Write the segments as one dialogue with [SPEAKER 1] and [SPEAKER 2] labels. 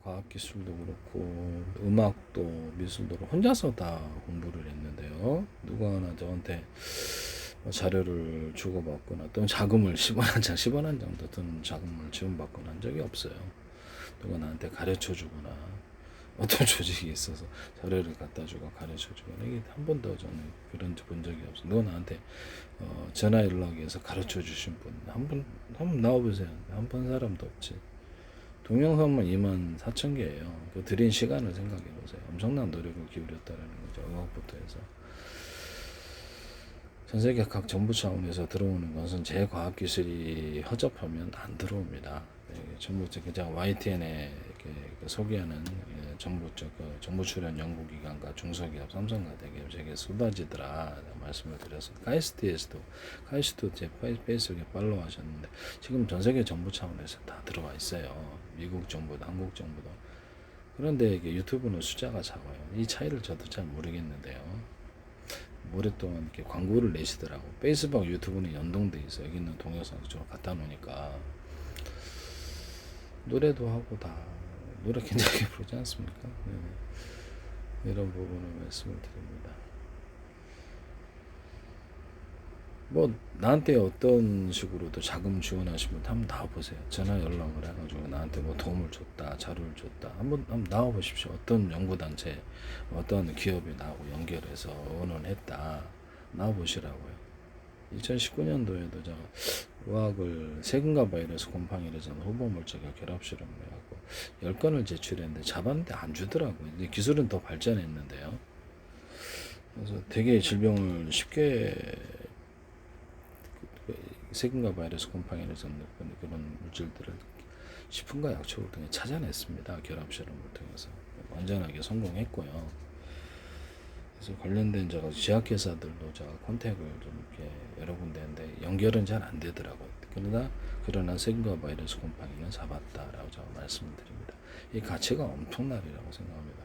[SPEAKER 1] 과학기술도 그렇고 음악도 미술도 혼자서 다 공부를 했는데요. 누가 하나 저한테 자료를 주고받거나 또는 자금을 10원 한 장, 10원 한 장도 드는 자금을 지원받거나 한 적이 없어요. 누가 나한테 가르쳐 주거나 어떤 조직이 있어서 자료를 갖다 주고 가르쳐 주거나 이게 한 번도 저는 그런 본 적이 없어요. 누가 나한테 전화 연락해서 가르쳐 주신 분 한번 나와보세요. 한 번 사람도 없지. 동영상만 24,000개예요. 그 드린 시간을 생각해 보세요. 엄청난 노력을 기울였다라는 거죠. 의학부터 해서. 전 세계 각 정부 차원에서 들어오는 것은 제 과학기술이 허접하면 안 들어옵니다. 전부 그냥 YTN에 소개하는 정부 출연 연구기관과 중소기업, 삼성과 대기업에게 쏟아지더라 말씀을 드렸습니다. 카이스트도 제 페이스북에 팔로우 하셨는데 지금 전 세계 정부 차원에서 다 들어와 있어요. 미국 정부도 한국 정부도. 그런데 이게 유튜브는 숫자가 작아요. 이 차이를 저도 잘 모르겠는데요. 오랫동안 이렇게 광고를 내시더라고. 페이스북, 유튜브는 연동돼 있어. 여기 있는 동영상 그쪽으로 갖다 놓으니까 노래도 하고 다 노래 굉장히 부르지 않습니까? 네. 이런 부분을 말씀을 드립니다. 뭐 나한테 어떤 식으로도 자금 지원하시면 한번 나와보세요. 전화 연락을 해가지고 나한테 뭐 도움을 줬다, 자료를 줬다. 한번 나와보십시오. 어떤 연구단체, 어떤 기업이 나하고 연결해서 의논했다. 나와보시라고요. 2019년도에도 제가 의학을 세균과 바이러스, 곰팡이를 후보물질과 결합실험을 해갖고 10건을 제출했는데 잡았는데 안 주더라고요. 이제 기술은 더 발전했는데요. 그래서 되게 질병을 쉽게 세균과 바이러스, 곰팡이를 잡는 그런 물질들을 식품과 약초를 통해 찾아냈습니다. 결합실험을 통해서 완전하게 성공했고요. 그래서 관련된 제약회사들도 제가 컨택을 좀 이렇게 여러 군데 했는데 연결은 잘 안 되더라고요. 그러나 세균과 바이러스, 곰팡이는 잡았다라고 제가 말씀드립니다. 이 가치가 엄청나리라고 생각합니다.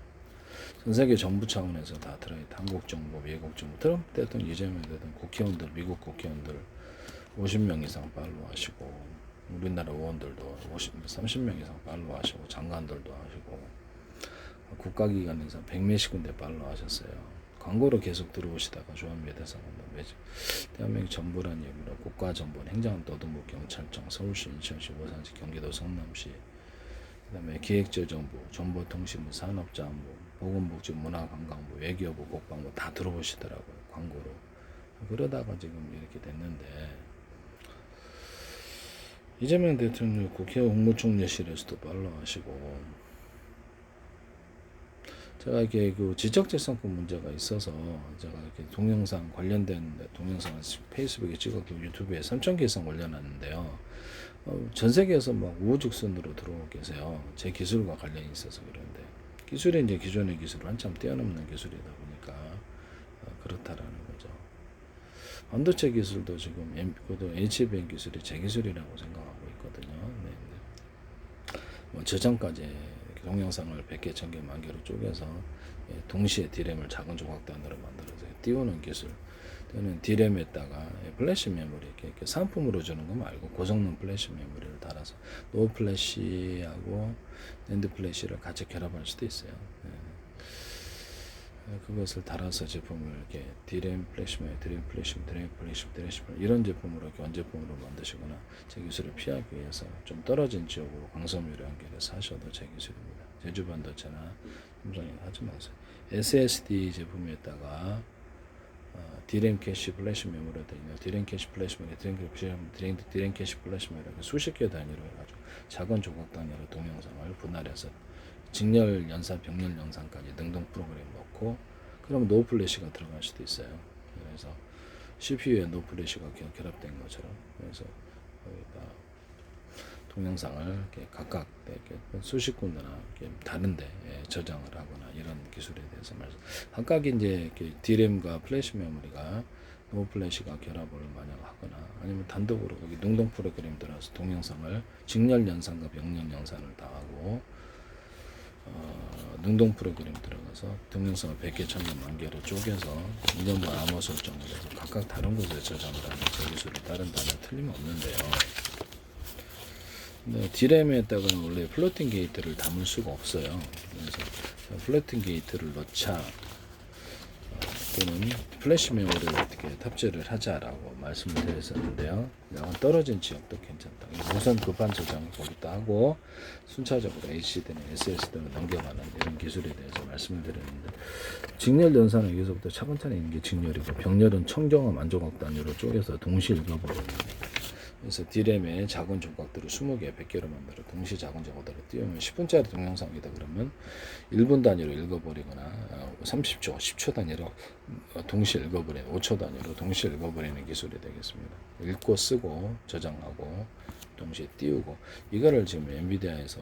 [SPEAKER 1] 전 세계 정부 차원에서 다 들어있다. 한국 정부, 미국 정부, 트럼프 대통령, 이재명 대통령, 국회의원들, 미국 국회의원들 50명 이상 팔로우하시고 우리나라 의원들도 30명 이상 팔로우하시고 장관들도 하시고 국가기관에서 100몇십 군데 팔로우하셨어요. 광고로 계속 들어오시다가 조합매대상한다. 대한민국 정부란 얘기로 국가정보원, 행정노동부, 경찰청, 서울시, 인천시, 오산시, 경기도 성남시, 그다음에 기획재정부, 정보통신부, 산업자원부, 보건복지, 문화관광부, 외교부, 국방부 다 들어오시더라고요. 광고로. 그러다가 지금 이렇게 됐는데 이재명 대통령 국회 국무총리실에서도 팔로우하시고 제가 이렇게 그 지적재산권 문제가 있어서 제가 이렇게 동영상 관련된 동영상을 페이스북에 찍었고 유튜브에 3,000개 이상 올려놨는데요. 전 세계에서 막 우후죽순으로 들어오고 계세요. 제 기술과 관련이 있어서 그런데 기술이 이제 기존의 기술을 한참 뛰어넘는 기술이다 보니까 그렇다라는 거죠. 반도체 기술도 지금 HBM 기술이 제 기술이라고 생각하고 있거든요. 네. 뭐 저장까지 동영상을 100개, 1000개, 10,000개로 쪼개서 동시에 D램을 작은 조각단으로 만들어서 띄우는 기술. 또는 D램에다가 플래시 메모리 이렇게 상품으로 주는 거 말고 고성능 플래시 메모리를 달아서 노 플래시하고 낸드 플래시를 같이 결합할 수도 있어요. 그것을 달아서 제품을 이렇게 D램 플래시 메모리, 드램 플래시, 이런 제품으로 이렇게 원제품으로 만드시거나 제 기술을 피하기 위해서 좀 떨어진 지역으로 광섬유를 연결해서 하셔도 제 기술입니다. 제주 반도체나 삼성이나 하지 마세요. SSD 제품에다가 D램 캐시 플래시 메모리가 있냐, D램 캐시 플래시 메모리, D램 캐시 플래시 메모리 수십 개 단위로 해가지고 작은 조각 단위로 동영상을 분할해서 직렬 연산, 병렬 연산까지 능동 프로그램 넣고 그러면 노 플래시가 들어갈 수도 있어요. 그래서 CPU에 노 플래시가 결합된 것처럼 그래서 거기다 동영상을 이렇게 각각 이렇게 수십 군데나 이렇게 다른데 저장을 하거나 이런 기술에 대해서 말씀. 각각 이제 이렇게 D램과 플래시 메모리가 노 플래시가 결합을 만약 하거나 아니면 단독으로 여기 능동 프로그램 들어서 동영상을 직렬 연산과 병렬 연산을 다 하고 능동 프로그램 들어가서 동영상을 100개, 1000개, 10,000개로 쪼개서 인연과 암호 설정을 해서 각각 다른 곳에 저장을 하는 제 기술이 다른 단어 틀림없는데요. 근데 D램에다가는 원래 플로팅 게이트를 담을 수가 없어요. 그래서 플로팅 게이트를 넣자 또는 플래시 메모리를 어떻게 탑재를 하자라고 말씀을 드렸었는데요. 약간 떨어진 지역도 괜찮다. 우선 급한 저장을 거기다 하고 순차적으로 HDD나 SSD로 넘겨가는 이런 기술에 대해서 말씀을 드렸는데, 직렬 연산은 여기서부터 차근차근 있는 게 직렬이고, 병렬은 청정화 만조각 단위로 쪼개서 동시에 읽어버리는 겁니다. 그래서 D램에 작은 조각들을 20개, 100개로 만들어 동시 작은 조각들을 띄우면 10분짜리 동영상이다 그러면 1분 단위로 읽어버리거나 30초, 10초 단위로 동시에 읽어버리는, 5초 단위로 동시에 읽어버리는 기술이 되겠습니다. 읽고 쓰고 저장하고 동시에 띄우고, 이거를 지금 엔비디아에서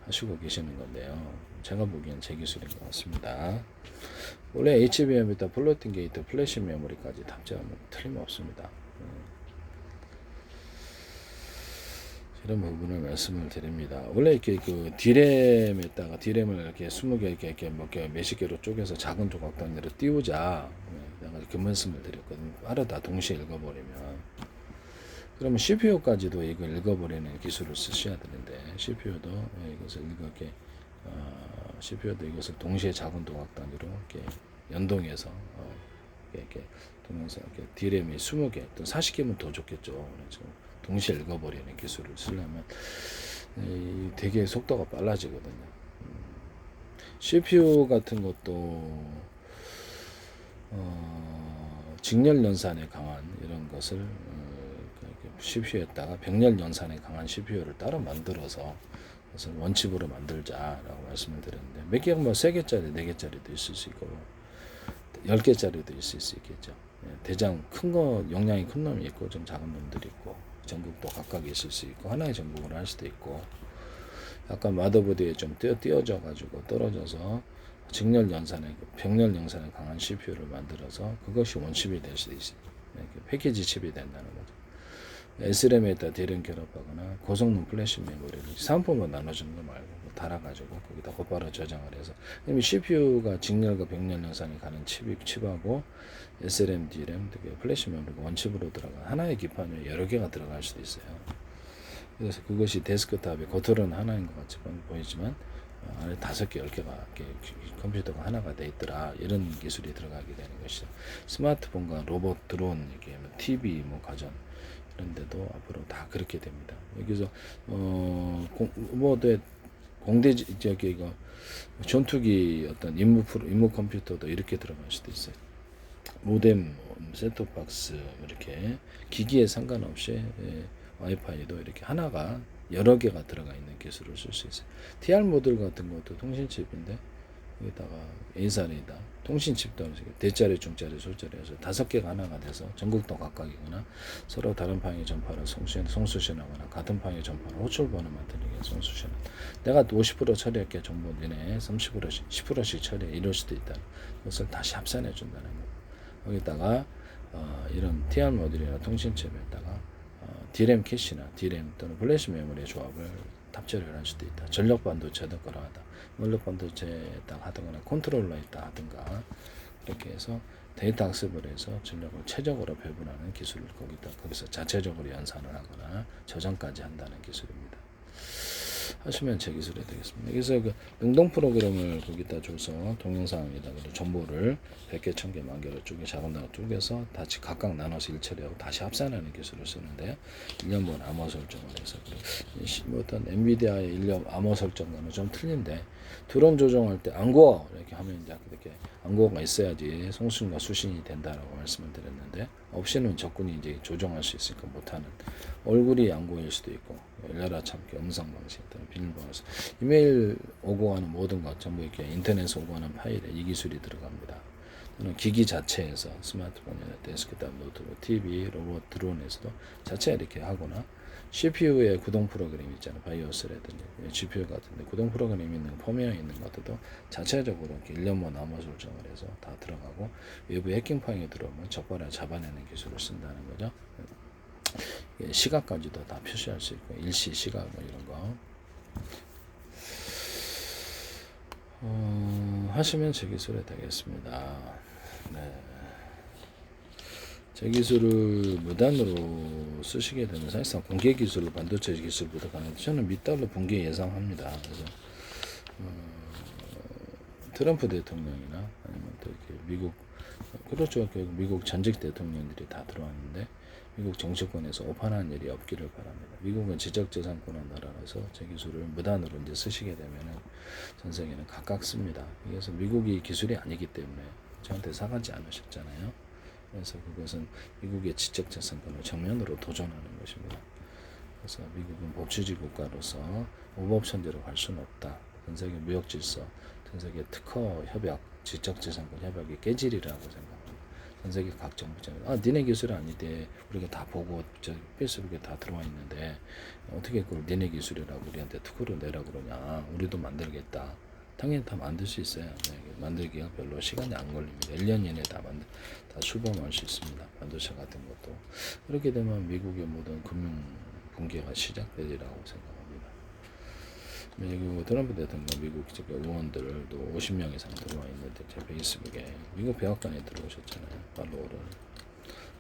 [SPEAKER 1] 하시고 계시는 건데요. 제가 보기엔 제 기술인 것 같습니다. 원래 HBM에다 플로팅 게이트, 플래시 메모리까지 탑재하면 틀림없습니다. 이런 부분을 말씀을 드립니다. 원래 이렇게 그 D램에다가 D램을 이렇게 20개 이렇게 몇 개, 몇십 개로 쪼개서 작은 조각 단위로 띄우자. 내가 그 말씀을 드렸거든요. 빠르다 동시에 읽어버리면. 그러면 CPU까지도 이걸 읽어버리는 기술을 쓰셔야 되는데, CPU도 이것을 이렇게 CPU도 이것을 동시에 작은 조각 단위로 이렇게 연동해서 이렇게 동영상 이렇게 D램이 20개, 또 40개면 더 좋겠죠. 그래서 동시에 읽어버리는 기술을 쓰려면 되게 속도가 빨라지거든요. CPU 같은 것도 직렬 연산에 강한 이런 것을 CPU에다가 병렬 연산에 강한 CPU를 따로 만들어서 그것을 원칩으로 만들자라고 말씀을 드렸는데, 몇 개가 뭐 3개짜리, 4개짜리도 있을 수 있고 10개짜리도 있을 수 있겠죠. 대장 큰 거, 용량이 큰 놈이 있고 좀 작은 놈들이 있고, 전극도 각각 있을 수 있고, 하나의 전극으로 할 수도 있고, 약간 마더보드에 좀 띄어져 가지고 떨어져서 직렬 연산에, 병렬 연산에 강한 CPU를 만들어서 그것이 원칩이 될 수도 있어요. 패키지 칩이 된다는 거죠. SRAM에다 D램 결합하거나 고성능 플래시 메모리를 사은품으로 나눠주는 거 말고 달아가지고 거기다 곧바로 저장을 해서, 이미 CPU가 직렬과 병렬 연산이 가는 칩하고 SRAM, D램, 플래시 메모리가 원칩으로 들어가 하나의 기판에 여러 개가 들어갈 수도 있어요. 그래서 그것이 데스크탑에 겉으로는 하나인 것 같이 보이지만 안에 5개, 10개가 컴퓨터가 하나가 돼 있더라. 이런 기술이 들어가게 되는 것이죠. 스마트폰과 로봇, 드론, 이게 TV, 가전 이런 데도 앞으로 다 그렇게 됩니다. 여기서 공대 저기 이거 전투기 어떤 임무 컴퓨터도 이렇게 들어갈 수도 있어요. 모뎀, 셋톱박스 이렇게 기기에 상관없이 와이파이도 이렇게 하나가 여러 개가 들어가 있는 기술을 쓸 수 있어요. TR 모듈 같은 것도 통신칩인데 여기다가 A사리다 통신칩도 대짜리, 중짜리, 소짜리 해서 5개가 하나가 돼서 전국도 각각이거나 서로 다른 방향의 전파를 송수신하거나 같은 방향의 전파를 호출번호 만드는 게 송수신. 내가 50% 처리할게 정보 니네 30%씩 10%씩 처리해, 이럴 수도 있다. 그것을 다시 합산해 준다는 거. 여기다가 이런 TR 모듈이나 통신칩에다가 D램 캐시나 D램 또는 플래시 메모리의 조합을 탑재를 할 수도 있다. 전력 반도체도 그러하다. 전력 반도체에다 하든가 컨트롤러에다 하든가 이렇게 해서 데이터 학습을 해서 전력을 최적으로 배분하는 기술을 거기서 자체적으로 연산을 하거나 저장까지 한다는 기술입니다. 하시면 제 기술이 되겠습니다. 그래서 그 능동 프로그램을 거기다 줘서 동영상에다 정보를 100개, 1000개, 10,000개로 작은 단어 쪼개서 다시 각각 나눠서 일처리하고 다시 합산하는 기술을 쓰는데요. 1년번 암호 설정을 해서 어떤 엔비디아의 1년 암호 설정과는 좀 틀린데, 드론 조정할 때 안고 이렇게 하면 이렇게 안고가 있어야지 송수신과 수신이 된다라고 말씀을 드렸는데, 없이는 적군이 이제 조정할 수 있으니까 못하는, 얼굴이 안고일 수도 있고 열려라 참기 음성 방식 또는 비밀번호, 이메일 오고 가는 모든 것 전부 이렇게 인터넷에 오고 가는 파일에 이 기술이 들어갑니다. 또는 기기 자체에서 스마트폰이나 데스크탑, 노트북, TV, 로봇, 드론에서도 자체 이렇게 하거나, CPU에 구동 프로그램 있잖아요. 바이오스라든지 GPU 같은데 구동 프로그램 있는 펌웨어 있는 것들도 자체적으로 이렇게 1년만 암호 설정을 해서 다 들어가고, 외부 해킹 파일이 들어오면 적발을 잡아내는 기술을 쓴다는 거죠. 시각까지도 다 표시할 수 있고, 일시 시각 이런 거 하시면 제 기술이 되겠습니다. 네. 제 기술을 무단으로 쓰시게 되면 사실상 공개 기술로 반도체 기술보다 강해요. 저는 $1 붕괴 예상합니다. 그래서 트럼프 대통령이나 아니면 또 이렇게 미국 그렇죠. 결국 미국 전직 대통령들이 다 들어왔는데 미국 정치권에서 오판한 일이 없기를 바랍니다. 미국은 지적재산권의 나라라서 제 기술을 무단으로 이제 쓰시게 되면은 전 세계는 각각 씁니다. 그래서 미국이 기술이 아니기 때문에 저한테 사가지 않으셨잖아요. 그래서 그것은 미국의 지적재산권을 정면으로 도전하는 것입니다. 그래서 미국은 법치주의 국가로서 오법천지로 갈 수는 없다. 전 세계 무역 질서, 전 세계 특허 협약, 지적재산권 협약이 깨질이라고 생각합니다. 전 세계 각 정부장, 니네 기술이 아닌데 우리가 다 보고 저 페이스북에 다 들어와 있는데 어떻게 그걸 니네 기술이라고 우리한테 특허를 내라 그러냐? 우리도 만들겠다. 당연히 다 만들 수 있어요. 네, 만들기가 별로 시간이 안 걸립니다. 1년 이내에 다 수범할 수 있습니다. 반도체 같은 것도. 그렇게 되면 미국의 모든 금융 붕괴가 시작되리라고 생각합니다. 미국 트럼프 대통령 미국 의원들도 50명 이상 들어와 있는데 제 페이스북에 미국 백악관에 들어오셨잖아요. 팔로워를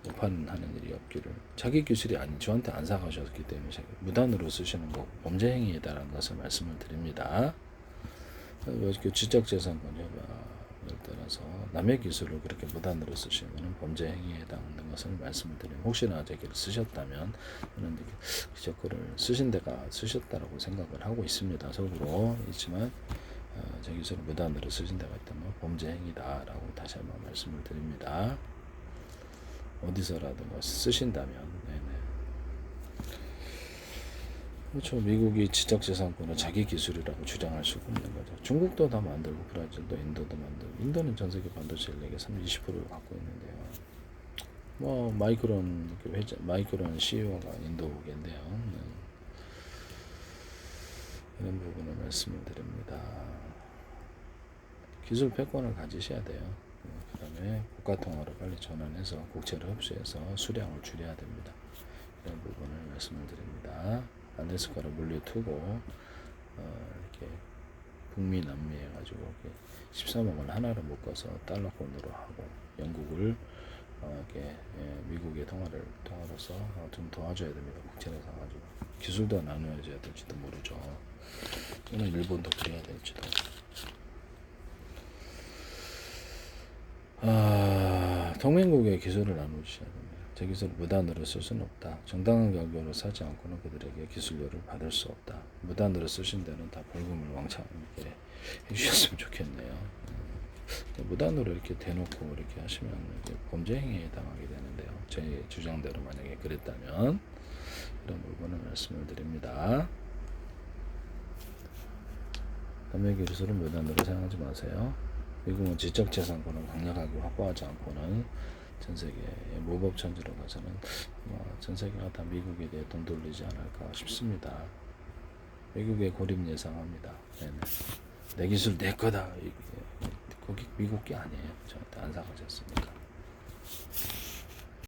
[SPEAKER 1] 오판하는 일이 없기를 자기 기술이 아닌 저한테 안 사가셨기 때문에 무단으로 쓰시는 거 범죄 행위이다라는 것을 말씀을 드립니다. 지적재산권 협약을 따라서 남의 기술을 그렇게 무단으로 쓰시면 범죄 행위에 해당하는 것을 말씀을 드립니다. 혹시나 제기를 쓰셨다면 저는 그걸 쓰신 데가 쓰셨다라고 생각을 하고 있습니다. 속으로 있지만 제 기술을 무단으로 쓰신 데가 있다면 범죄 행위다라고 다시 한번 말씀을 드립니다. 어디서라도 쓰신다면 그렇죠. 미국이 지적재산권을 자기 기술이라고 주장할 수가 없는 거죠. 중국도 다 만들고 브라질도 인도도 만들고 인도는 전 세계 반도체 인력의 20%를 갖고 있는데요. 뭐 마이크론 CEO가 인도계인데요. 이런 부분을 말씀을 드립니다. 기술 패권을 가지셔야 돼요. 그 다음에 국가통화로 빨리 전환해서 국채를 흡수해서 수량을 줄여야 됩니다. 이런 부분을 말씀을 드립니다. 안데스코를 물려두고 이렇게 북미 남미 해가지고 13억을 하나로 묶어서 달러권으로 하고 영국을 이렇게 미국의 통화로서 좀 도와줘야 됩니다. 국채를 사가지고 기술도 나눠줘야 될지도 모르죠. 또는 일본도 그래야 될지도. 동맹국의 기술을 나눠주셔야 됩니다. 제 기술을 무단으로 쓸 수는 없다. 정당한 가격으로 사지 않고는 그들에게 기술료를 받을 수 없다. 무단으로 쓰신 데는 다 벌금을 왕창 이렇게 해주셨으면 좋겠네요. 무단으로 이렇게 대놓고 이렇게 하시면 범죄 행위에 해당하게 되는데요. 제 주장대로 만약에 그랬다면 이런 부분을 말씀을 드립니다. 남의 기술을 무단으로 사용하지 마세요. 미국은 지적재산권을 강력하게 확보하지 않고는 전 세계의 무법천지로 가서는 전 세계가 다 미국에 대해 돈 돌리지 않을까 싶습니다. 미국의 고립 예상합니다. 네네. 내 기술 내 거다. 거기 미국 게 아니에요. 저한테 안 사가셨으니까.